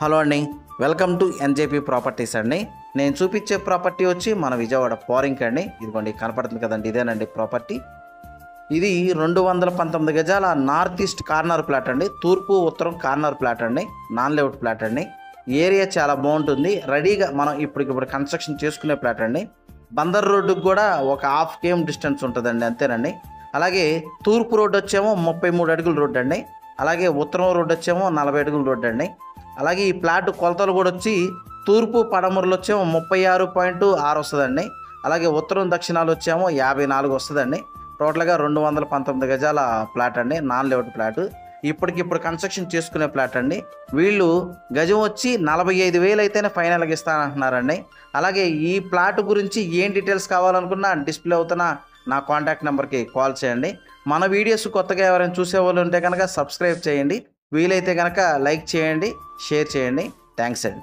Hello అండి, welcome to NJP properties అండి. నేను చూపించే ప్రాపర్టీ వచ్చి మన విజయవాడ పోరింగ్ అండి. ఇదిగోండి కనపడుతుంది కదండి, ఇదేనండి ప్రాపర్టీ. ఇది 219 గజాల నార్త్ ఈస్ట్ కార్నర్ ప్లాట్ అండి. తూర్పు ఉత్తరం కార్నర్ ప్లాట్ అండి. నాన్ లేఅవుట్ ప్లాట్ అండి. ఏరియా చాలా బాగుంటుంది. రెడీగా మనం ఇప్పుడు కన్స్ట్రక్షన్ చేసుకునే ప్లాట్ అండి. బందర్ రోడ్డుకు కూడా ఒక 1/2 km డిస్టెన్స్ ఉంటుందండి, అంతేనండి. అలాగే తూర్పు రోడ్డు వచ్చేమో 33 అడుగుల రోడ్డు అండి. అలాగే ఉత్తరం రోడ్డు వచ్చేమో 40 అడుగుల రోడ్డు అండి. అలాగే ఈ ప్లాట్ కొలతలు కూడా వచ్చి తూర్పు పడమరలు వచ్చేమో 36.6 వస్తుందండి. అలాగే ఉత్తరం దక్షిణాలు వచ్చేమో 54 వస్తుందండి. టోటల్గా 219 గజాల ప్లాట్ అండి, నాన్ లేఅవుట్ ప్లాట్. ఇప్పటికిప్పుడు కన్స్ట్రక్షన్ చేసుకునే ప్లాట్ అండి. వీళ్ళు గజం వచ్చి 45,000 అయితేనే ఫైనల్గా ఇస్తానంటున్నారండి. అలాగే ఈ ప్లాట్ గురించి ఏం డీటెయిల్స్ కావాలనుకున్నా డిస్ప్లే అవుతున్న నా కాంటాక్ట్ నెంబర్కి కాల్ చేయండి. మన వీడియోస్ కొత్తగా ఎవరైనా చూసేవాళ్ళు ఉంటే కనుక సబ్స్క్రైబ్ చేయండి. వీలైతే కనుక లైక్ చేయండి, షేర్ చేయండి. థ్యాంక్స్ అండి.